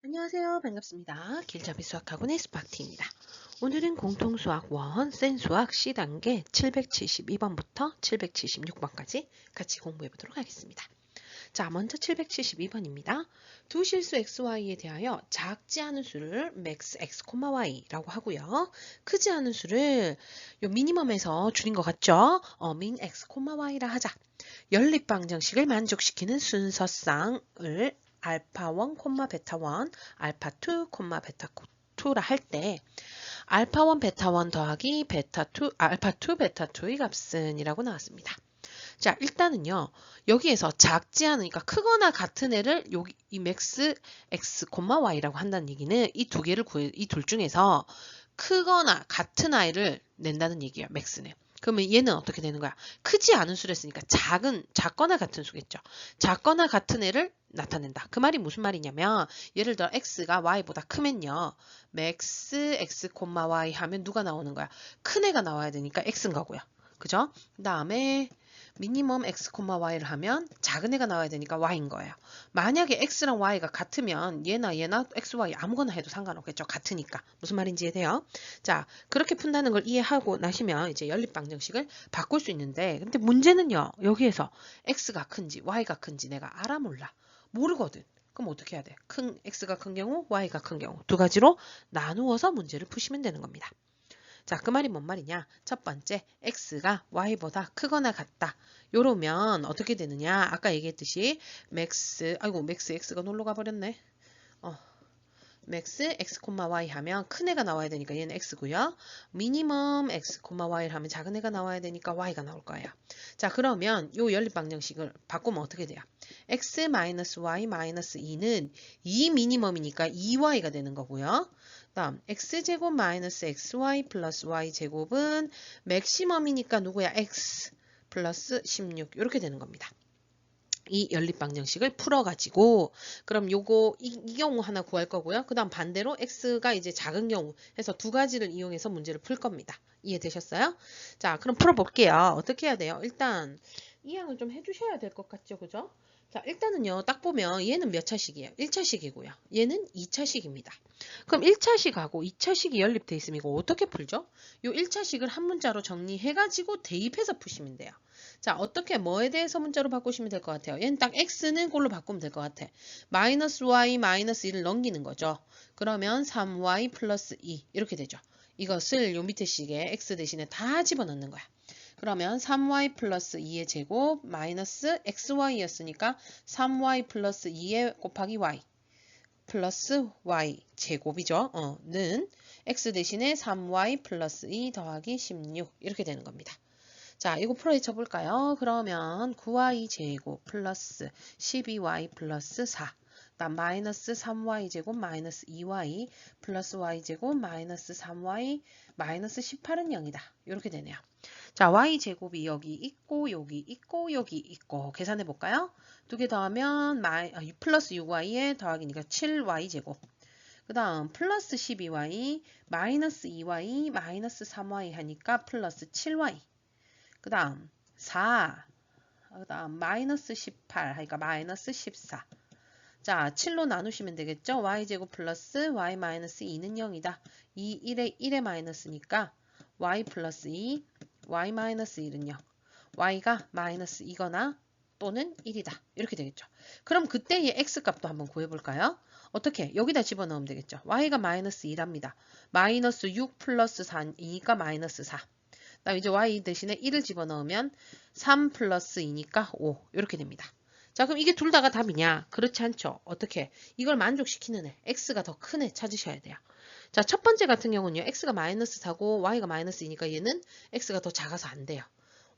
안녕하세요. 반갑습니다. 길잡이 수학학원의 스파티입니다. 오늘은 공통수학 1, 센수학 C단계 772번부터 776번까지 같이 공부해 보도록 하겠습니다. 자, 먼저 772번입니다. 두 실수 xy에 대하여 작지 않은 수를 max x, y라고 하고요. 크지 않은 수를 요 미니멈에서 줄인 것 같죠? min x, y라 하자. 연립방정식을 만족시키는 순서쌍을 알파 1, 베타 1, 알파 2, 베타 2라 할 때 알파 1, 베타 1 더하기 베타 2, 알파 2, 베타 2의 값은 이라고 나왔습니다. 자, 일단은요. 여기에서 작지 않으니까 크거나 같은 애를 여기 이 맥스 x, y라고 한다는 얘기는 이 두 개를 이 둘 중에서 크거나 같은 아이를 낸다는 얘기예요. 맥스는. 그러면 얘는 어떻게 되는 거야? 크지 않은 수를 했으니까 작거나 같은 수겠죠. 작거나 같은 애를 나타낸다. 그 말이 무슨 말이냐면 예를 들어 x가 y보다 크면요. 맥스 x, y 하면 누가 나오는 거야? 큰 애가 나와야 되니까 x인 거고요. 그죠? 그 다음에 미니멈 x, y를 하면 작은 애가 나와야 되니까 y인 거예요. 만약에 x랑 y가 같으면 얘나 x, y 아무거나 해도 상관없겠죠. 같으니까. 무슨 말인지 이해돼요? 자, 그렇게 푼다는 걸 이해하고 나시면 이제 연립방정식을 바꿀 수 있는데 근데 문제는요. 여기에서 x가 큰지 y가 큰지 내가 알아 몰라. 모르거든. 그럼 어떻게 해야 돼? 큰 x가 큰 경우, y가 큰 경우 두 가지로 나누어서 문제를 푸시면 되는 겁니다. 자, 그 말이 뭔 말이냐? 첫 번째, x가 y보다 크거나 같다. 요러면 어떻게 되느냐? 아까 얘기했듯이 맥스 x가 놀러 가버렸네. 맥스 x, y 하면 큰 애가 나와야 되니까 얘는 x고요. 미니멈 x, y를 하면 작은 애가 나와야 되니까 y가 나올 거예요. 자, 그러면 요 연립방정식을 바꾸면 어떻게 돼요? x y 2는 2 미니멈이니까 2y가 되는 거고요. 다음 x제곱 마이너스 xy 플러스 y제곱은 맥시멈이니까 누구야? x 플러스 16 이렇게 되는 겁니다. 이 연립방정식을 풀어가지고 그럼 요거 이 경우 하나 구할 거고요. 그 다음 반대로 x가 이제 작은 경우 해서 두 가지를 이용해서 문제를 풀 겁니다. 이해되셨어요? 자, 그럼 풀어볼게요. 어떻게 해야 돼요? 일단 이항을 좀 해주셔야 될 것 같죠? 그죠? 자, 일단은요. 딱 보면 얘는 몇 차식이에요? 1차식이고요. 얘는 2차식입니다. 그럼 1차식하고 2차식이 연립돼 있으면 이거 어떻게 풀죠? 요 1차식을 한 문자로 정리해가지고 대입해서 푸시면 돼요. 자, 어떻게 뭐에 대해서 문자로 바꾸시면 될 것 같아요? 얘는 딱 x는 꼴로 바꾸면 될 것 같아. 마이너스 y 마이너스 1을 넘기는 거죠. 그러면 3y 플러스 2 이렇게 되죠. 이것을 요 밑에 식에 x 대신에 다 집어넣는 거야. 그러면 3y 플러스 2의 제곱 마이너스 xy였으니까 3y 플러스 2의 곱하기 y 플러스 y 제곱이죠. 는 x 대신에 3y 플러스 2 더하기 16 이렇게 되는 겁니다. 자, 이거 풀어헤 쳐볼까요? 그러면 9y 제곱 플러스 12y 플러스 4. 그다음 마이너스 3y 제곱 마이너스 2y 플러스 y 제곱 마이너스 3y 마이너스 18은 0이다. 이렇게 되네요. 자, y 제곱이 여기 있고 여기 있고 여기 있고 계산해 볼까요? 두 개 더하면 플러스 6y에 더하기니까 7y 제곱. 그 다음 플러스 12y 마이너스 2y 마이너스 3y 하니까 플러스 7y. 그 다음 4, 그 다음 마이너스 18 하니까 마이너스 14. 자, 7로 나누시면 되겠죠? y제곱 플러스 y 마이너스 2는 0이다. 2, 1에 마이너스니까 y 플러스 2, y 마이너스 1은 0. y가 마이너스 2거나 또는 1이다. 이렇게 되겠죠. 그럼 그때의 x값도 한번 구해볼까요? 어떻게? 여기다 집어넣으면 되겠죠. y가 마이너스 2랍니다. 마이너스 6 플러스 4이니까 마이너스 4. 그다음 이제 y 대신에 1을 집어넣으면 3 플러스 2니까 5 이렇게 됩니다. 자, 그럼 이게 둘 다가 답이냐? 그렇지 않죠. 어떻게? 이걸 만족시키는 애, x가 더 큰 애 찾으셔야 돼요. 자, 첫 번째 같은 경우는요. x가 마이너스 4고 y가 마이너스 2니까 얘는 x가 더 작아서 안 돼요.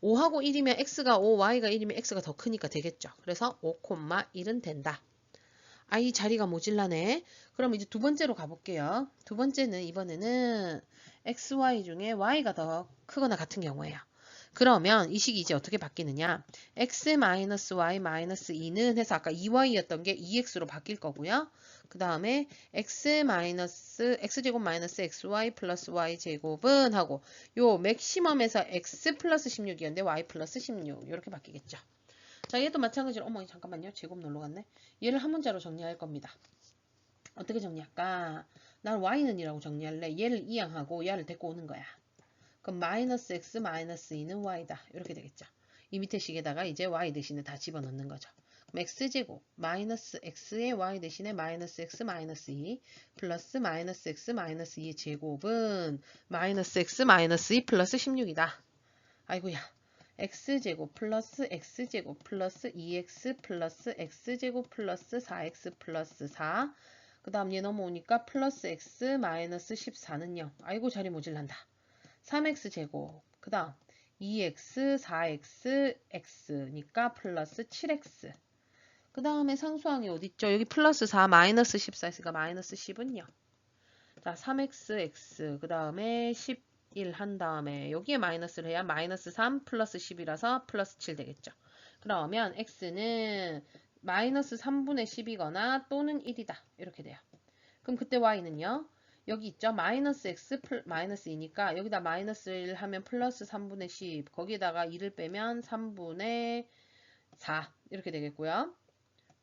5하고 1이면 x가 5, y가 1이면 x가 더 크니까 되겠죠. 그래서 5, 1은 된다. 이 자리가 모질라네. 그럼 이제 두 번째로 가볼게요. 두 번째는 이번에는 xy 중에 y가 더 크거나 같은 경우예요. 그러면 이 식이 이제 어떻게 바뀌느냐. x-y-2는 해서 아까 2y였던 게 2x로 바뀔 거고요. 그 다음에 x제곱 마이너스 xy 플러스 y제곱은 하고 요 맥시멈에서 x 플러스 16이었는데 y 플러스 16 이렇게 바뀌겠죠. 자, 얘도 마찬가지로 어머 잠깐만요. 제곱 놀러 갔네. 얘를 한 문자로 정리할 겁니다. 어떻게 정리할까? 난 y는 이라고 정리할래. 얘를 이항하고 얘를 데리고 오는 거야. 그럼 마이너스 x 마이너스 2는 y다. 이렇게 되겠죠. 이 밑에 식에다가 이제 y 대신에 다 집어넣는 거죠. 그럼 x제곱 마이너스 x의 y 대신에 마이너스 x 마이너스 2 플러스 마이너스 x 마이너스 2의 제곱은 마이너스 x 마이너스 2 플러스 16이다. 아이고야. x제곱 플러스 x제곱 플러스 2x 플러스 x제곱 플러스 4x 플러스 4. 그 다음 얘 넘어오니까 플러스 x 마이너스 14는 0. 아이고 자리 모질란다. 3x 제곱. 그 다음 2x 4x x니까 플러스 7x. 그 다음에 상수항이 어딨죠? 여기 플러스 4 마이너스 14 있으니까 마이너스 10은 0. 자 3xx 그 다음에 11 한 다음에 여기에 마이너스를 해야 마이너스 3 플러스 10이라서 플러스 7 되겠죠. 그러면 x는 마이너스 3분의 10이거나 또는 1이다. 이렇게 돼요. 그럼 그때 y는요. 여기 있죠. 마이너스 x 마이너스 2니까 여기다 마이너스 1 하면 플러스 3분의 10 거기에다가 2를 빼면 3분의 4 이렇게 되겠고요.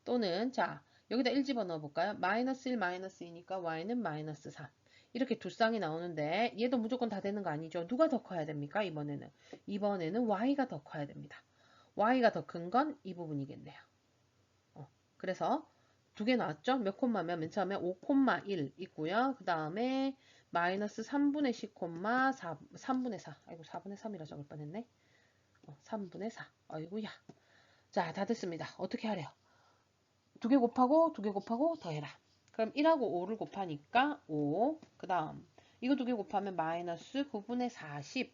또는 자 여기다 1 집어넣어 볼까요? 마이너스 1 마이너스 2니까 y는 마이너스 3 이렇게 두 쌍이 나오는데 얘도 무조건 다 되는 거 아니죠? 누가 더 커야 됩니까? 이번에는 y가 더 커야 됩니다. y가 더 큰 건 이 부분이겠네요. 그래서 두 개 나왔죠? 몇 콤마면 맨 처음에 5,1 있고요. 그 다음에 마이너스 3분의 10, 3분의 4. 아이고 4분의 3이라 적을 뻔했네. 3분의 4. 아이고야. 자, 다 됐습니다. 어떻게 하래요? 두 개 곱하고 두 개 곱하고 더해라. 그럼 1하고 5를 곱하니까 5. 그 다음 이거 두 개 곱하면 마이너스 9분의 40.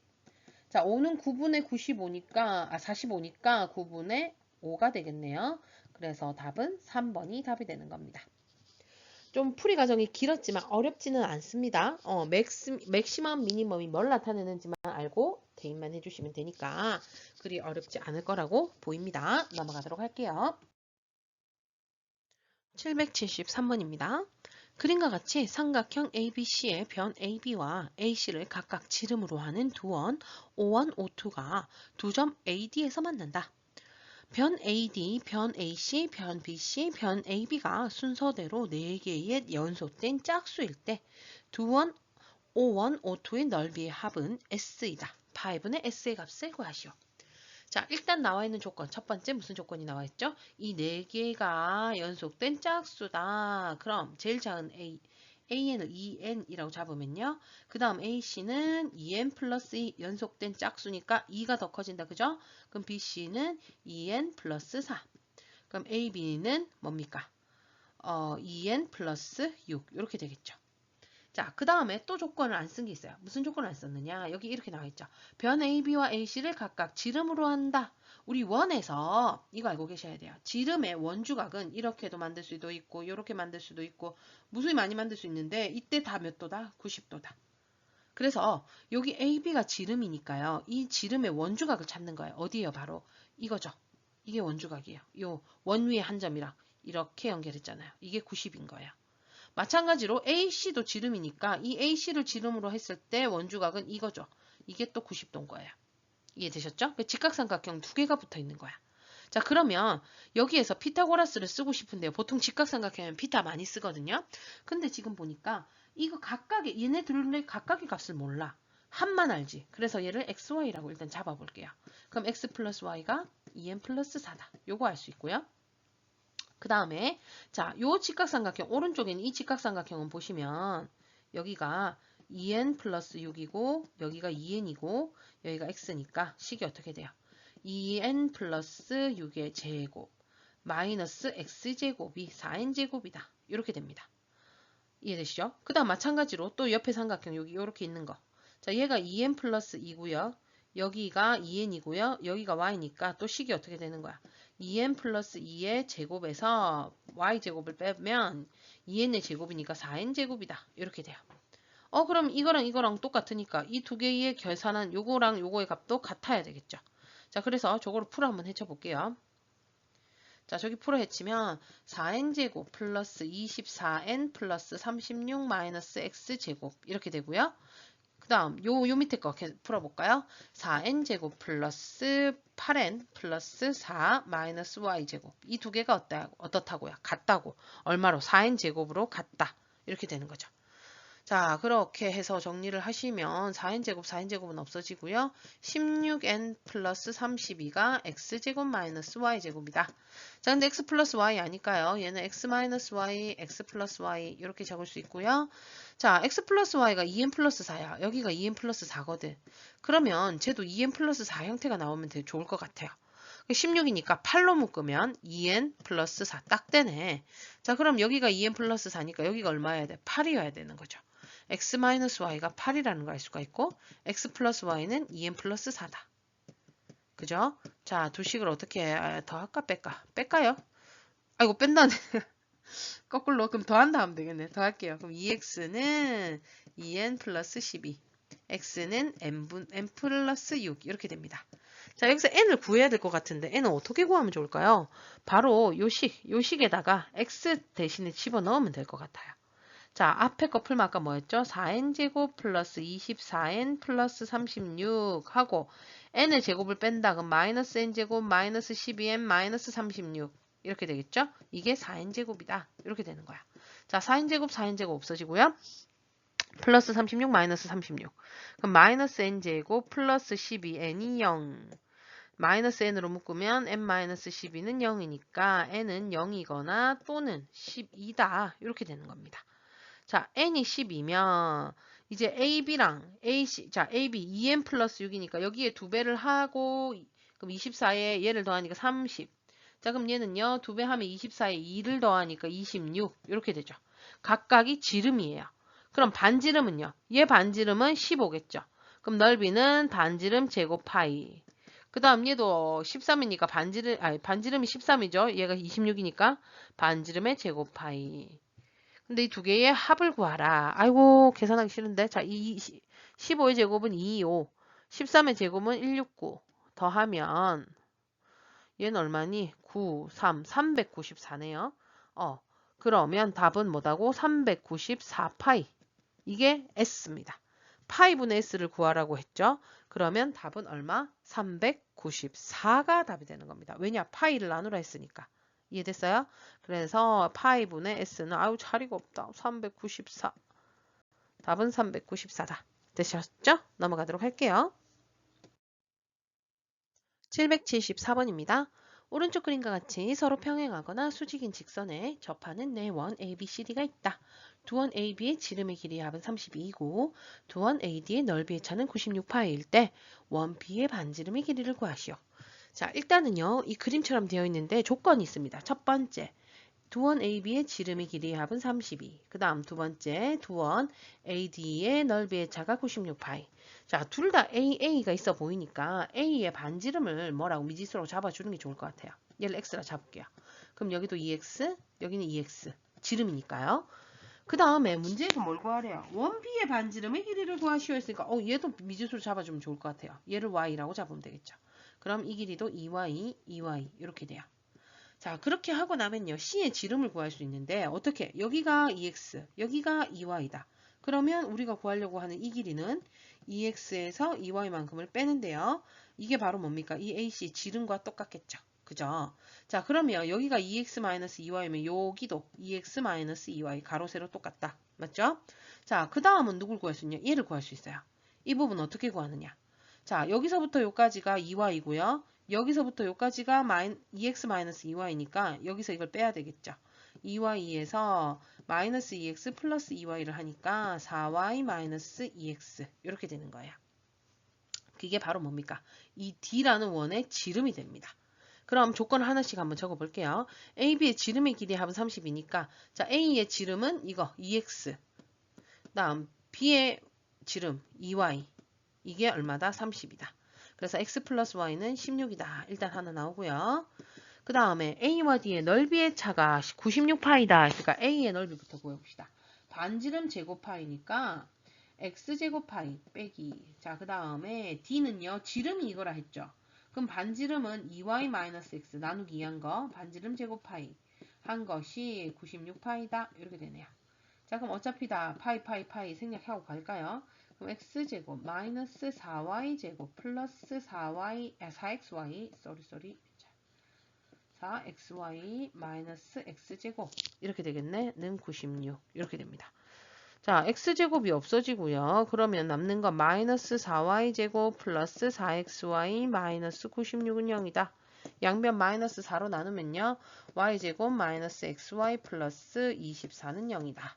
자, 5는 9분의 95니까 45니까 9분의 5가 되겠네요. 그래서 답은 3번이 답이 되는 겁니다. 좀 풀이 과정이 길었지만 어렵지는 않습니다. 맥시멈, 미니멈이 뭘 나타내는지만 알고 대입만 해주시면 되니까 그리 어렵지 않을 거라고 보입니다. 넘어가도록 할게요. 773번입니다. 그림과 같이 삼각형 ABC의 변 AB와 AC를 각각 지름으로 하는 두 원, O1, O2가 두 점 AD에서 만난다. 변 AD, 변 AC, 변 BC, 변 AB가 순서대로 4개의 연속된 짝수일 때 두 원 O1, O2의 넓이의 합은 S이다. 5는 S의 값을 구하시오. 자, 일단 나와 있는 조건. 첫 번째 무슨 조건이 나와 있죠? 이 4개가 연속된 짝수다. 그럼 제일 작은 AN을 2N이라고 잡으면요. 그 다음 AC는 2N 플러스 2 연속된 짝수니까 2가 더 커진다. 그죠? 그럼 BC는 2N 플러스 4. 그럼 AB는 뭡니까? 2N 플러스 6. 이렇게 되겠죠. 자, 그 다음에 또 조건을 안 쓴 게 있어요. 무슨 조건을 안 썼느냐? 여기 이렇게 나와 있죠. 변 AB와 AC를 각각 지름으로 한다. 우리 원에서 이거 알고 계셔야 돼요. 지름의 원주각은 이렇게도 만들 수도 있고 이렇게 만들 수도 있고 무수히 많이 만들 수 있는데 이때 다 몇 도다? 90도다. 그래서 여기 AB가 지름이니까요. 이 지름의 원주각을 찾는 거예요. 어디예요? 바로 이거죠. 이게 원주각이에요. 요 원 위에 한 점이랑 이렇게 연결했잖아요. 이게 90인 거예요. 마찬가지로 AC도 지름이니까 이 AC를 지름으로 했을 때 원주각은 이거죠. 이게 또 90도인 거예요. 이해되셨죠? 직각삼각형 두 개가 붙어 있는 거야. 자, 그러면 여기에서 피타고라스를 쓰고 싶은데요. 보통 직각삼각형은 피타 많이 쓰거든요. 근데 지금 보니까 이거 각각의 얘네들의 각각의 값을 몰라. 합만 알지. 그래서 얘를 xy라고 일단 잡아볼게요. 그럼 x 플러스 y가 2n 플러스 4다. 요거 알 수 있고요. 그 다음에 자, 요 직각삼각형 오른쪽에 있는 이 직각삼각형은 보시면 여기가 2n 플러스 6이고 여기가 2n이고 여기가 x니까 식이 어떻게 돼요? 2n 플러스 6의 제곱 마이너스 x제곱이 4n제곱이다. 이렇게 됩니다. 이해되시죠? 그 다음 마찬가지로 또 옆에 삼각형 여기 이렇게 있는 거. 자, 얘가 2n 플러스 2고요. 여기가 2n이고요. 여기가 y니까 또 식이 어떻게 되는 거야? 2n 플러스 2의 제곱에서 y제곱을 빼면 2n의 제곱이니까 4n제곱이다. 이렇게 돼요. 그럼 이거랑 이거랑 똑같으니까 이 두 개의 결산한 요거랑 요거의 값도 같아야 되겠죠. 자, 그래서 저거를 풀어 한번 해쳐볼게요. 자, 저기 풀어 해치면 4n제곱 플러스 24n 플러스 36 마이너스 x제곱 이렇게 되고요. 그 다음 요 밑에 거 풀어볼까요? 4n제곱 플러스 8n 플러스 4 마이너스 y제곱. 이 두 개가 어떻다고요? 같다고. 얼마로? 4n제곱으로 같다. 이렇게 되는 거죠. 자, 그렇게 해서 정리를 하시면 4n제곱, 4n제곱은 없어지고요. 16n 플러스 32가 x제곱 마이너스 y제곱이다. 자, 근데 x 플러스 y 아니까요. 얘는 x 마이너스 y, x 플러스 y 이렇게 적을 수 있고요. 자, x 플러스 y가 2n 플러스 4야. 여기가 2n 플러스 4거든. 그러면 쟤도 2n 플러스 4 형태가 나오면 되게 좋을 것 같아요. 16이니까 8로 묶으면 2n 플러스 4 딱 되네. 자, 그럼 여기가 2n 플러스 4니까 여기가 얼마여야 돼? 8이어야 되는 거죠. x 마이너스 y가 8이라는 걸 알 수가 있고 x 플러스 y는 2n 플러스 4다. 그죠? 자, 두 식을 어떻게 더할까 뺄까? 뺄까요? 아이고 뺀다네. 거꾸로 그럼 더한다 하면 되겠네. 더할게요. 그럼 2x는 2n 플러스 12 x는 n 플러스 6 이렇게 됩니다. 자, 여기서 n을 구해야 될 것 같은데 n은 어떻게 구하면 좋을까요? 바로 요 식에다가 x 대신에 집어넣으면 될 것 같아요. 자, 앞에 거 풀면 아까 뭐였죠? 4n제곱 플러스 24n 플러스 36 하고 n의 제곱을 뺀다. 그럼 마이너스 n제곱 마이너스 12n 마이너스 36 이렇게 되겠죠? 이게 4n제곱이다. 이렇게 되는 거야. 자, 4n제곱 4n제곱 없어지고요. 플러스 36 마이너스 36 그럼 마이너스 n제곱 플러스 12n이 0 마이너스 n으로 묶으면 n 마이너스 12는 0이니까 n은 0이거나 또는 12다. 이렇게 되는 겁니다. 자, n이 10이면 이제 AB랑 AC, 자, AB 2n 플러스 6이니까 여기에 두 배를 하고 그럼 24에 얘를 더하니까 30. 자, 그럼 얘는요. 두 배 하면 24에 2를 더하니까 26. 이렇게 되죠. 각각이 지름이에요. 그럼 반지름은요. 얘 반지름은 15겠죠. 그럼 넓이는 반지름 제곱 파이. 그 다음 얘도 13이니까 반지름이 13이죠. 얘가 26이니까 반지름의 제곱 파이. 근데 이 두 개의 합을 구하라. 아이고 계산하기 싫은데. 자, 15의 제곱은 225. 13의 제곱은 169. 더하면 얘는 얼마니? 9, 3, 394네요. 그러면 답은 뭐다고? 394파이. 이게 S입니다. 파이분의 S를 구하라고 했죠. 그러면 답은 얼마? 394가 답이 되는 겁니다. 왜냐? 파이를 나누라 했으니까. 이해됐어요? 그래서 파이분의 S는 아유 자리가 없다. 394. 답은 394다. 되셨죠? 넘어가도록 할게요. 774번입니다. 오른쪽 그림과 같이 서로 평행하거나 수직인 직선에 접하는 네 원 ABCD가 있다. 두 원 AB의 지름의 길이의 합은 32이고 두 원 AD의 넓이의 차는 96파일 때 원 B의 반지름의 길이를 구하시오. 자, 일단은요. 이 그림처럼 되어 있는데 조건이 있습니다. 첫 번째, 두 원 AB의 지름의 길이의 합은 32. 그 다음 두 번째, 두 원 AD의 넓이의 차가 96파이. 자, 둘 다 AA가 있어 보이니까 A의 반지름을 뭐라고 미지수로 잡아주는 게 좋을 것 같아요. 얘를 X라 잡을게요. 그럼 여기도 2X, 여기는 2X. 지름이니까요. 그 다음에 문제에서 뭘 구하래요? 원 B의 반지름의 길이를 구하시오 했으니까 얘도 미지수로 잡아주면 좋을 것 같아요. 얘를 Y라고 잡으면 되겠죠. 그럼 이 길이도 2Y, 2Y 이렇게 돼요. 자, 그렇게 하고 나면요. C의 지름을 구할 수 있는데 어떻게? 여기가 2x, 여기가 2y다. 그러면 우리가 구하려고 하는 이 길이는 2x에서 2y만큼을 빼는데요. 이게 바로 뭡니까? 이 AC 지름과 똑같겠죠. 그죠? 자, 그러면 여기가 2x-2y면 여기도 2x-2y 가로 세로 똑같다. 맞죠? 자, 그 다음은 누굴 구할 수 있냐? 얘를 구할 수 있어요. 이 부분 어떻게 구하느냐? 자, 여기서부터 여기까지가 2y이고요. 여기서부터 여기까지가 2x-2y니까 여기서 이걸 빼야 되겠죠. 2y2에서 마이너스 2x 플러스 2y를 하니까 4y-2x 이렇게 되는 거예요. 그게 바로 뭡니까? 이 D라는 원의 지름이 됩니다. 그럼 조건을 하나씩 한번 적어볼게요. AB의 지름의 길이 합은 30이니까 자 A의 지름은 이거 2x 다음 B의 지름 2y 이게 얼마다? 30이다. 그래서 x 플러스 y는 16이다. 일단 하나 나오고요. 그 다음에 a와 d의 넓이의 차가 96파이다. 그러니까 a의 넓이부터 구해봅시다. 반지름 제곱파이니까 x제곱파이 빼기. 자, 그 다음에 d는요. 지름이 이거라 했죠. 그럼 반지름은 2y-x 나누기 2한 거 반지름 제곱파이 한 것이 96파이다. 이렇게 되네요. 자, 그럼 어차피 다 파이 생략하고 갈까요? 그럼 x제곱 마이너스 4y제곱 플러스 4xy 쏘리 4xy 마이너스 x제곱 이렇게 되겠네. 는 96 이렇게 됩니다. 자, x제곱이 없어지고요. 그러면 남는 건 마이너스 4y제곱 플러스 4xy 마이너스 96은 0이다. 양변 마이너스 4로 나누면요. y제곱 마이너스 xy 플러스 24는 0이다.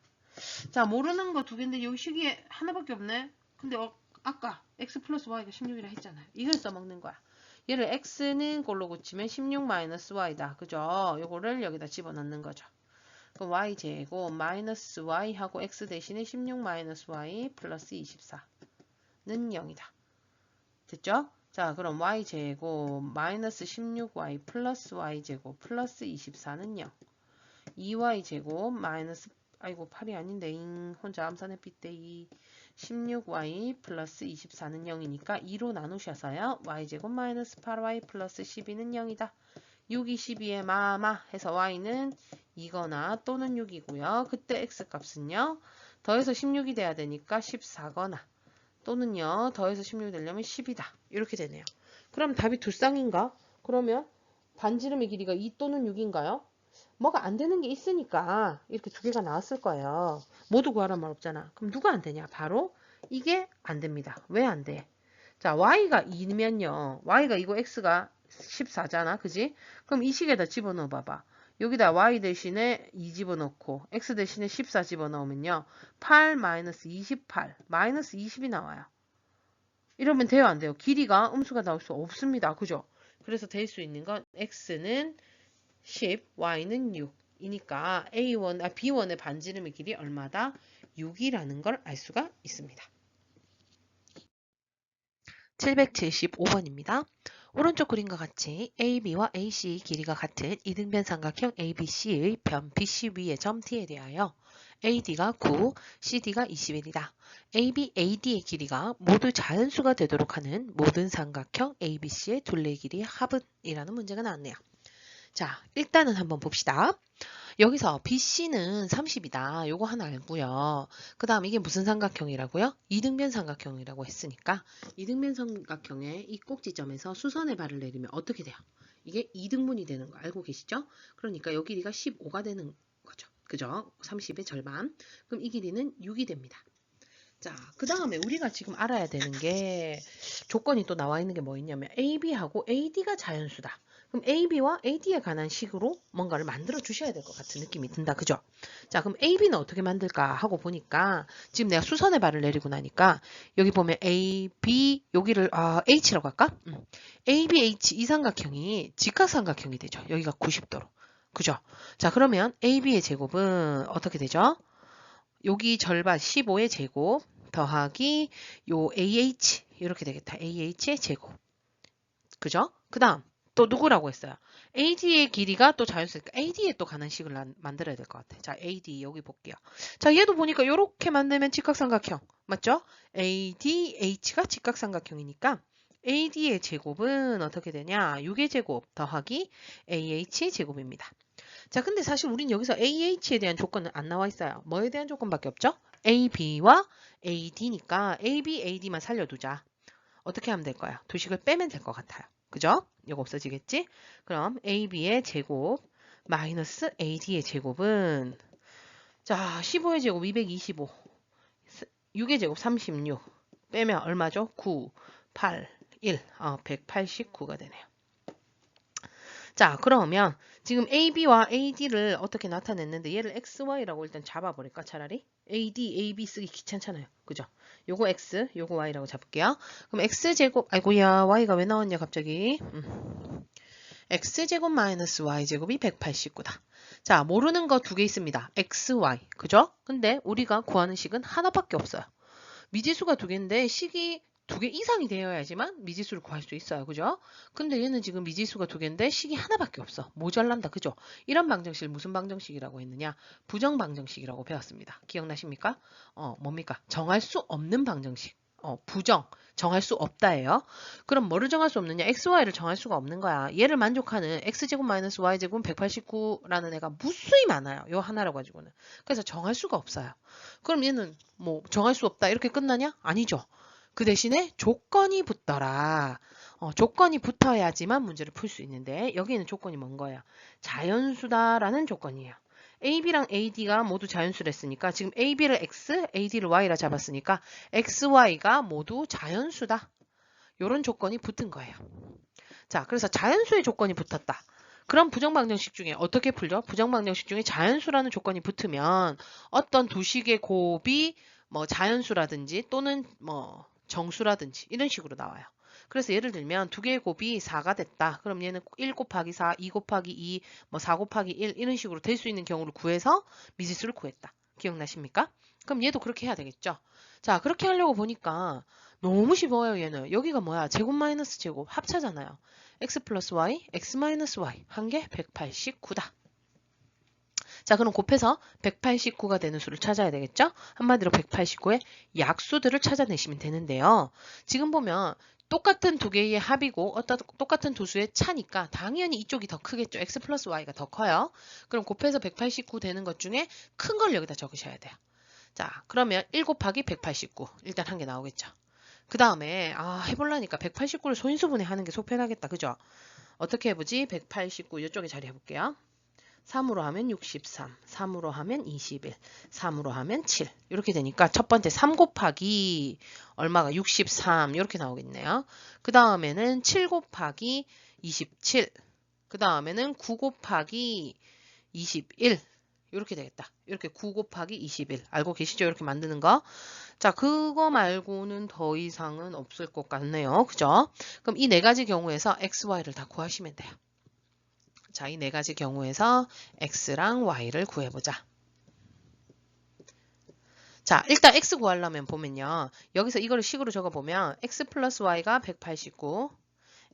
자, 모르는 거 두 개인데 여기 식이 하나밖에 없네. 근데 아까 x 플러스 y가 16이라 했잖아요. 이걸 써먹는 거야. 얘를 x는 꼴로 고치면 16 마이너스 y다. 그죠? 요거를 여기다 집어넣는 거죠. 그럼 y제곱 마이너스 y하고 x 대신에 16 마이너스 y 플러스 24는 0이다. 됐죠? 자, 그럼 y제곱 마이너스 16y 플러스 y제곱 플러스 24는 0. 2y제곱 마이너스 아이고 8이 아닌데 혼자 암산해 삐때 16y 플러스 24는 0이니까 2로 나누셔서요. y제곱 마이너스 8y 플러스 12는 0이다. 6이 12에 마마 해서 y는 2거나 또는 6이고요. 그때 x값은요. 더해서 16이 돼야 되니까 14거나 또는요. 더해서 16이 되려면 10이다. 이렇게 되네요. 그럼 답이 두 쌍인가? 그러면 반지름의 길이가 2 또는 6인가요? 뭐가 안 되는 게 있으니까 이렇게 두 개가 나왔을 거예요. 모두 구하란 말 없잖아. 그럼 누가 안 되냐? 바로 이게 안 됩니다. 왜 안 돼? 자, y가 2면요. y가 2고 x가 14잖아. 그지? 그럼 이 식에다 집어넣어 봐봐. 여기다 y 대신에 2 집어넣고 x 대신에 14 집어넣으면요. 8 마이너스 28 마이너스 20이 나와요. 이러면 돼요? 안 돼요? 길이가 음수가 나올 수 없습니다. 그죠? 그래서 될 수 있는 건 x는 10, y는 6이니까 B1의 반지름의 길이 얼마다? 6이라는 걸 알 수가 있습니다. 775번입니다. 오른쪽 그림과 같이 AB와 AC의 길이가 같은 이등변 삼각형 ABC의 변 BC 위의 점 T에 대하여 AD가 9, CD가 21이다. AB, AD의 길이가 모두 자연수가 되도록 하는 모든 삼각형 ABC의 둘레의 길이의 합은 이라는 문제가 나왔네요. 자, 일단은 한번 봅시다. 여기서 BC는 30이다. 요거 하나 알고요. 그 다음 이게 무슨 삼각형이라고요? 이등변 삼각형이라고 했으니까 이등변 삼각형의 이 꼭지점에서 수선의 발을 내리면 어떻게 돼요? 이게 2등분이 되는 거 알고 계시죠? 그러니까 요 길이가 15가 되는 거죠. 그죠? 30의 절반. 그럼 이 길이는 6이 됩니다. 자, 그 다음에 우리가 지금 알아야 되는 게 조건이 또 나와 있는 게 뭐 있냐면 AB하고 AD가 자연수다. 그럼 AB와 AD에 관한 식으로 뭔가를 만들어 주셔야 될 것 같은 느낌이 든다. 그죠? 자, 그럼 AB는 어떻게 만들까 하고 보니까 지금 내가 수선의 발을 내리고 나니까 여기 보면 AB 여기를 H라고 할까? AB, H 이 삼각형이 직각삼각형이 되죠. 여기가 90도로. 그죠? 자, 그러면 AB의 제곱은 어떻게 되죠? 여기 절반 15의 제곱 더하기 요 AH 이렇게 되겠다. AH의 제곱. 그죠? 그 다음 또 누구라고 했어요? AD의 길이가 또 자연수니까 AD에 또 가는 식을 만들어야 될 것 같아. 자, AD 여기 볼게요. 자, 얘도 보니까 이렇게 만들면 직각삼각형. 맞죠? ADH가 직각삼각형이니까 AD의 제곱은 어떻게 되냐? 6의 제곱 더하기 AH의 제곱입니다. 자, 근데 사실 우린 여기서 AH에 대한 조건은 안 나와 있어요. 뭐에 대한 조건밖에 없죠? AB와 AD니까 AB, AD만 살려두자. 어떻게 하면 될까요? 두 식을 빼면 될 것 같아요. 그죠? 이거 없어지겠지? 그럼 AB의 제곱 마이너스 AD의 제곱은 자, 15의 제곱 225 6의 제곱 36 빼면 얼마죠? 9, 8, 1 189가 되네요. 자, 그러면 지금 AB와 AD를 어떻게 나타냈는데 얘를 XY라고 일단 잡아버릴까 차라리? AD, AB 쓰기 귀찮잖아요. 그죠? 요거 X, 요거 Y라고 잡을게요. 그럼 X제곱, 아이고야 Y가 왜 나왔냐 갑자기. X제곱 마이너스 Y제곱이 189다. 자, 모르는 거 두 개 있습니다. X, Y. 그죠? 근데 우리가 구하는 식은 하나밖에 없어요. 미지수가 두 개인데 식이 두 개 이상이 되어야지만 미지수를 구할 수 있어요. 그죠? 근데 얘는 지금 미지수가 두 개인데 식이 하나밖에 없어. 모자란다. 그죠? 이런 방정식을 무슨 방정식이라고 했느냐? 부정방정식이라고 배웠습니다. 기억나십니까? 뭡니까? 정할 수 없는 방정식. 부정, 정할 수 없다예요. 그럼 뭐를 정할 수 없느냐? x, y를 정할 수가 없는 거야. 얘를 만족하는 x제곱 마이너스 y제곱은 189라는 애가 무수히 많아요. 요 하나로 가지고는. 그래서 정할 수가 없어요. 그럼 얘는 뭐 정할 수 없다 이렇게 끝나냐? 아니죠. 그 대신에 조건이 붙더라. 조건이 붙어야지만 문제를 풀 수 있는데 여기에는 조건이 뭔 거야? 자연수다라는 조건이에요. AB랑 AD가 모두 자연수를 했으니까 지금 AB를 X, AD를 Y라 잡았으니까 X, Y가 모두 자연수다. 이런 조건이 붙은 거예요. 자, 그래서 자연수의 조건이 붙었다. 그럼 부정방정식 중에 어떻게 풀죠? 부정방정식 중에 자연수라는 조건이 붙으면 어떤 두 식의 곱이 뭐 자연수라든지 또는 뭐 정수라든지 이런 식으로 나와요. 그래서 예를 들면 두 개의 곱이 4가 됐다. 그럼 얘는 1 곱하기 4, 2 곱하기 2, 뭐 4 곱하기 1 이런 식으로 될 수 있는 경우를 구해서 미지수를 구했다. 기억나십니까? 그럼 얘도 그렇게 해야 되겠죠? 자, 그렇게 하려고 보니까 너무 쉬워요, 얘는. 여기가 뭐야? 제곱 마이너스 제곱 합차잖아요. x 플러스 y, x 마이너스 y 한 개 189다. 자, 그럼 곱해서 189가 되는 수를 찾아야 되겠죠? 한마디로 189의 약수들을 찾아내시면 되는데요. 지금 보면 똑같은 두 개의 합이고 똑같은 두 수의 차니까 당연히 이쪽이 더 크겠죠. x 플러스 y가 더 커요. 그럼 곱해서 189 되는 것 중에 큰 걸 여기다 적으셔야 돼요. 자, 그러면 1 곱하기 189 일단 한 개 나오겠죠. 그 다음에 해보려니까 189를 소인수분해 하는 게 속편하겠다. 그죠? 어떻게 해보지? 189 이쪽에 자리 해볼게요. 3으로 하면 63, 3으로 하면 21, 3으로 하면 7 이렇게 되니까 첫 번째 3 곱하기 얼마가 63 이렇게 나오겠네요. 그 다음에는 7 곱하기 27, 그 다음에는 9 곱하기 21 이렇게 되겠다. 이렇게 9 곱하기 21 알고 계시죠? 이렇게 만드는 거. 자, 그거 말고는 더 이상은 없을 것 같네요. 그죠? 그럼 이 네 가지 경우에서 x, y를 다 구하시면 돼요. 자, 이 네 가지 경우에서 x랑 y를 구해보자. 자, 일단 x 구하려면 보면요. 여기서 이거를 식으로 적어보면 x 플러스 y가 189,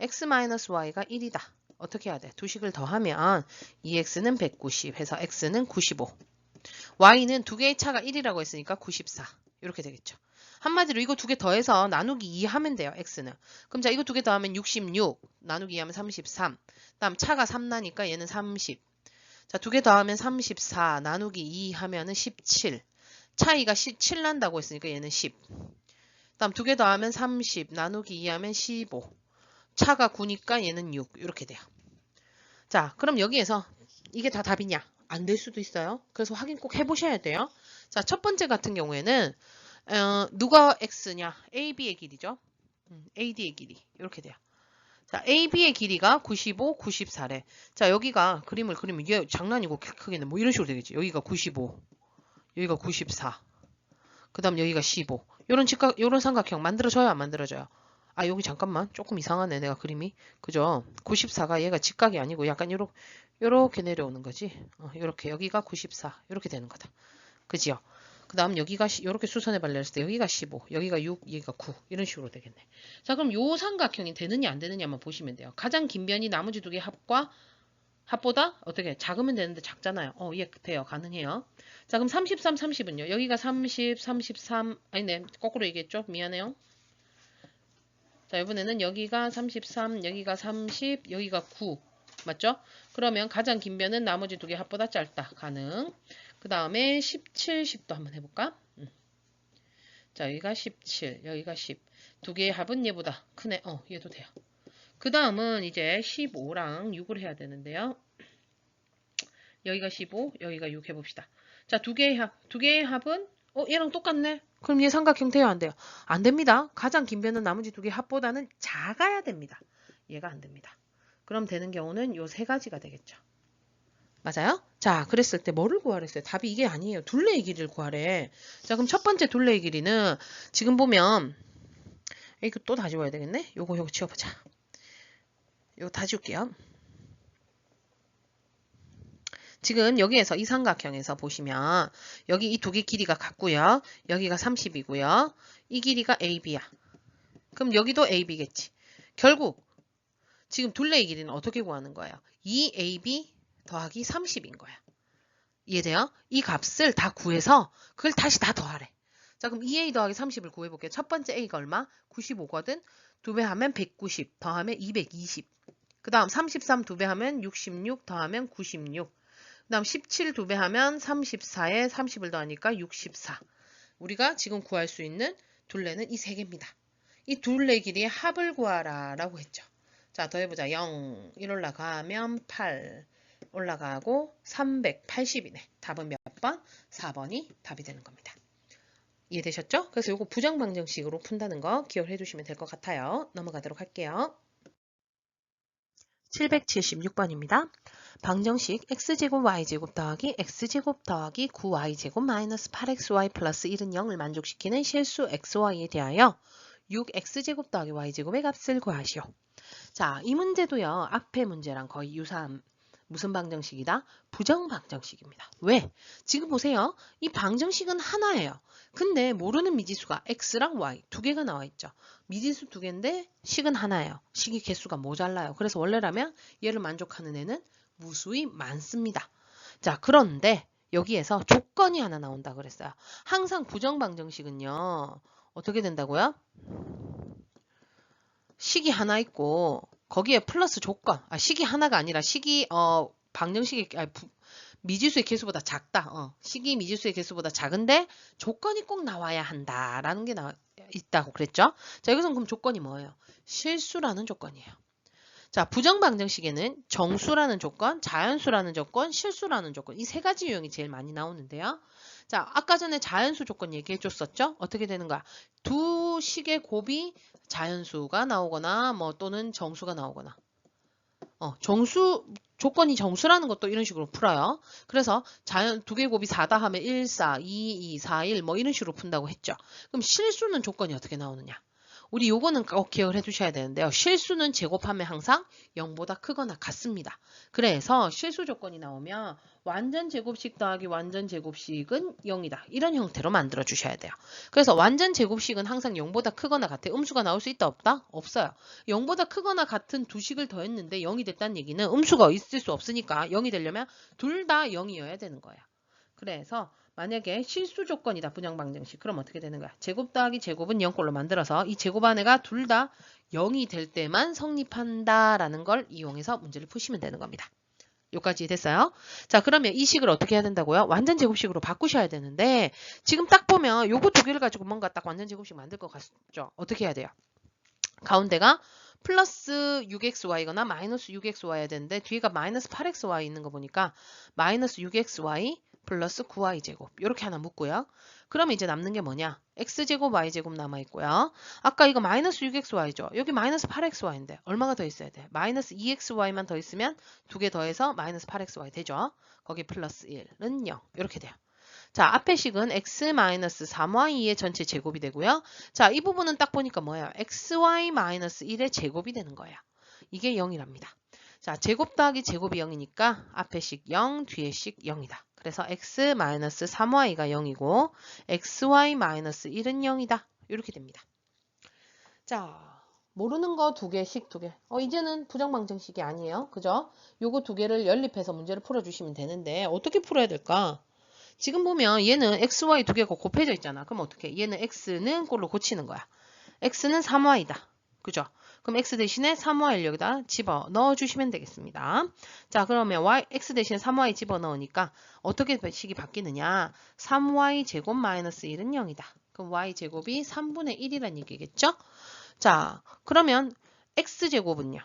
x 마이너스 y가 1이다. 어떻게 해야 돼? 두 식을 더하면 2x는 190 해서 x는 95. y는 두 개의 차가 1이라고 했으니까 94. 이렇게 되겠죠. 한마디로 이거 두 개 더해서 나누기 2 하면 돼요. x는. 그럼 자, 이거 두 개 더하면 66. 나누기 2 하면 33. 다음 차가 3 나니까 얘는 30. 자, 두 개 더하면 34. 나누기 2 하면은 17. 차이가 7 난다고 했으니까 얘는 10. 다음 두 개 더하면 30. 나누기 2 하면 15. 차가 9니까 얘는 6. 이렇게 돼요. 자, 그럼 여기에서 이게 다 답이냐? 안 될 수도 있어요. 그래서 확인 꼭 해보셔야 돼요. 자, 첫 번째 같은 경우에는 누가 x냐? AB의 길이죠. AD의 길이 이렇게 돼요. 자, AB의 길이가 95, 94래. 자, 여기가 그림을 그리면 이게 장난이고 크겠네. 뭐 이런 식으로 되겠지. 여기가 95, 여기가 94, 그 다음 여기가 15. 요런 삼각형 만들어져요? 안 만들어져요? 아, 여기 잠깐만. 조금 이상하네. 내가 그림이. 그죠? 94가 얘가 직각이 아니고 약간 요렇게 내려오는 거지. 요렇게. 여기가 94. 요렇게 되는 거다. 그지요? 그 다음 여기가 이렇게 수선에 발렸을 때 여기가 15, 여기가 6, 여기가 9 이런 식으로 되겠네. 자, 그럼 요 삼각형이 되느냐 안 되느냐만 보시면 돼요. 가장 긴 변이 나머지 두 개 합보다 어떻게 작으면 되는데 작잖아요. 예, 돼요. 가능해요. 자, 그럼 33, 30은요. 여기가 30, 33 아니네. 거꾸로 얘기했죠. 미안해요. 자, 이번에는 여기가 33, 여기가 30, 여기가 9 맞죠? 그러면 가장 긴 변은 나머지 두 개 합보다 짧다. 가능. 그 다음에 17, 10도 한번 해볼까? 자, 여기가 17, 여기가 10. 두 개의 합은 얘보다 크네. 얘도 돼요. 그 다음은 이제 15랑 6을 해야 되는데요. 여기가 15, 여기가 6 해봅시다. 자, 두 개의 합은 얘랑 똑같네. 그럼 얘 삼각형 돼요? 안 돼요? 안 됩니다. 가장 긴 변은 나머지 두 개의 합보다는 작아야 됩니다. 얘가 안 됩니다. 그럼 되는 경우는 요 세 가지가 되겠죠. 맞아요? 자, 그랬을 때 뭐를 구하랬어요? 답이 이게 아니에요. 둘레의 길이를 구하래. 자, 그럼 첫 번째 둘레의 길이는 지금 보면 이거 또 다 지워야 되겠네? 요거 지워보자. 요거 다 지울게요. 지금 여기에서 이 삼각형에서 보시면 여기 이 두 개 길이가 같고요. 여기가 30이고요. 이 길이가 AB야. 그럼 여기도 AB겠지. 결국 지금 둘레의 길이는 어떻게 구하는 거예요? 2AB 더하기 30인 거야. 이해돼요? 이 값을 다 구해서 그걸 다시 다 더하래. 자, 그럼 2a 더하기 30을 구해볼게요. 첫 번째 a가 얼마? 95거든. 2배 하면 190, 더하면 220. 그 다음 33 2배 하면 66, 더하면 96. 그 다음 17 2배 하면 34에 30을 더하니까 64. 우리가 지금 구할 수 있는 둘레는 이 세 개입니다. 이 둘레 길이의 합을 구하라 라고 했죠. 자, 더해보자. 0, 1 올라가면 8 올라가고 380이네. 답은 몇 번? 4번이 답이 되는 겁니다. 이해되셨죠? 그래서 이거 부정방정식으로 푼다는 거 기억해 두시면 될 것 같아요. 넘어가도록 할게요. 776번입니다. 방정식 x제곱 y제곱 더하기 x제곱 더하기 9y제곱 마이너스 8xy 플러스 1은 0을 만족시키는 실수 xy에 대하여 6x제곱 더하기 y제곱의 값을 구하시오. 자, 이 문제도요. 앞의 문제랑 거의 유사한 무슨 방정식이다? 부정방정식입니다. 왜? 지금 보세요. 이 방정식은 하나예요. 근데 모르는 미지수가 x랑 y 두 개가 나와 있죠. 미지수 두 개인데 식은 하나예요. 식이 개수가 모자라요. 그래서 원래라면 얘를 만족하는 애는 무수히 많습니다. 자, 그런데 여기에서 조건이 하나 나온다 그랬어요. 항상 부정방정식은요. 어떻게 된다고요? 식이 하나 있고 거기에 플러스 조건, 식이 하나가 아니라 식이 방정식이 미지수의 개수보다 작다. 식이 미지수의 개수보다 작은데 조건이 꼭 나와야 한다라는 게 있다고 그랬죠. 자, 여기서는 그럼 조건이 뭐예요? 실수라는 조건이에요. 자, 부정방정식에는 정수라는 조건, 자연수라는 조건, 실수라는 조건 이 세 가지 유형이 제일 많이 나오는데요. 자, 아까 전에 자연수 조건 얘기해 줬었죠? 어떻게 되는 거야? 두 식의 곱이 자연수가 나오거나 뭐 또는 정수가 나오거나 정수 조건이 정수라는 것도 이런 식으로 풀어요. 그래서 두 개 곱이 4다 하면 1, 4, 2, 2, 4, 1 뭐 이런 식으로 푼다고 했죠. 그럼 실수는 조건이 어떻게 나오느냐? 우리 요거는 꼭 기억을 해두셔야 되는데요. 실수는 제곱하면 항상 0보다 크거나 같습니다. 그래서 실수 조건이 나오면 완전 제곱식 더하기 완전 제곱식은 0이다. 이런 형태로 만들어 주셔야 돼요. 그래서 완전 제곱식은 항상 0보다 크거나 같아요. 음수가 나올 수 있다 없다? 없어요. 0보다 크거나 같은 두 식을 더했는데 0이 됐다는 얘기는 음수가 있을 수 없으니까 0이 되려면 둘 다 0이어야 되는 거예요. 그래서 만약에 실수 조건이다. 부정방정식. 그럼 어떻게 되는 거야? 제곱 더하기 제곱은 0꼴로 만들어서 이 제곱 안에가 둘 다 0이 될 때만 성립한다라는 걸 이용해서 문제를 푸시면 되는 겁니다. 여기까지 됐어요? 자, 그러면 이 식을 어떻게 해야 된다고요? 완전 제곱식으로 바꾸셔야 되는데 지금 딱 보면 요거 두 개를 가지고 뭔가 딱 완전 제곱식 만들 것 같죠? 어떻게 해야 돼요? 가운데가 플러스 6xy거나 마이너스 6xy야 되는데 뒤에가 마이너스 8xy 있는 거 보니까 마이너스 6xy 플러스 9y제곱 이렇게 하나 묶고요. 그러면 이제 남는 게 뭐냐? x제곱 y제곱 남아있고요. 아까 이거 마이너스 6xy죠. 여기 마이너스 8xy인데 얼마가 더 있어야 돼? 마이너스 2xy만 더 있으면 두 개 더해서 마이너스 8xy 되죠. 거기 플러스 1은 0 이렇게 돼요. 자, 앞에 식은 x-3y의 전체 제곱이 되고요. 자, 이 부분은 딱 보니까 뭐예요? xy-1의 제곱이 되는 거예요. 이게 0이랍니다. 자, 제곱 더하기 제곱이 0이니까 앞에 식 0, 뒤에 식 0이다. 그래서 x-3y가 0이고 xy-1은 0이다. 이렇게 됩니다. 자, 모르는 거 두 개, 식 두 개. 이제는 부정방정식이 아니에요. 그죠? 요거 두 개를 연립해서 문제를 풀어주시면 되는데 어떻게 풀어야 될까? 지금 보면 얘는 xy 두 개가 곱해져 있잖아. 그럼 어떻게? 얘는 x는 꼴로 고치는 거야. x는 3y다. 그죠? 그럼 x 대신에 3y를 여기다 집어 넣어주시면 되겠습니다. 자, 그러면 x 대신에 3y 집어 넣으니까 어떻게 식이 바뀌느냐? 3y 제곱 마이너스 1은 0이다. 그럼 y 제곱이 3분의 1이란 얘기겠죠? 자, 그러면 x제곱은요?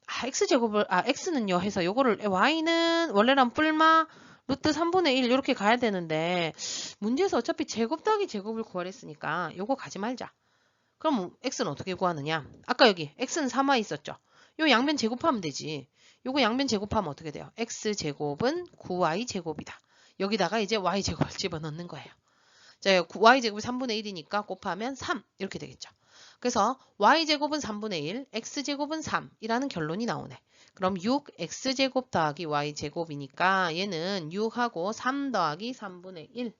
x는요 해서 요거를 y는 원래는 뿔마 루트 3분의 1 이렇게 가야 되는데 문제에서 어차피 제곱 더하기 제곱을 구하랬으니까 요거 가지 말자. 그럼 x는 어떻게 구하느냐? 아까 여기 x는 3y 있었죠? 요 양변 제곱하면 되지. 요거 양변 제곱하면 어떻게 돼요? x제곱은 9y 제곱이다. 여기다가 이제 y 제곱을 집어넣는 거예요. 자, y 제곱이 3분의 1이니까 곱하면 3 이렇게 되겠죠. 그래서 y제곱은 3분의 1, x제곱은 3이라는 결론이 나오네. 그럼 6x제곱 더하기 y제곱이니까 얘는 6하고 3 더하기 3분의 1.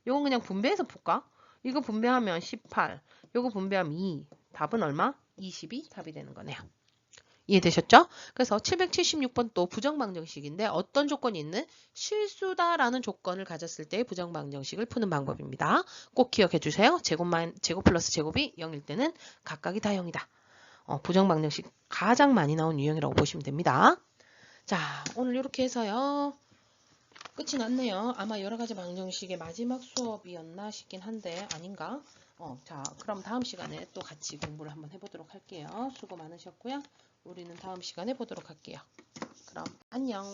요건 그냥 분배해서 풀까? 이거 분배하면 18, 요거 분배하면 2. 답은 얼마? 20이 답이 되는 거네요. 이해되셨죠? 그래서 776번 또 부정방정식인데 어떤 조건이 있는 실수다라는 조건을 가졌을 때 부정방정식을 푸는 방법입니다. 꼭 기억해 주세요. 제곱 플러스 제곱이 0일 때는 각각이 다 0이다. 부정방정식 가장 많이 나온 유형이라고 보시면 됩니다. 자, 오늘 이렇게 해서요. 끝이 났네요. 아마 여러 가지 방정식의 마지막 수업이었나 싶긴 한데 아닌가? 자, 그럼 다음 시간에 또 같이 공부를 한번 해보도록 할게요. 수고 많으셨고요. 우리는 다음 시간에 보도록 할게요. 그럼 안녕.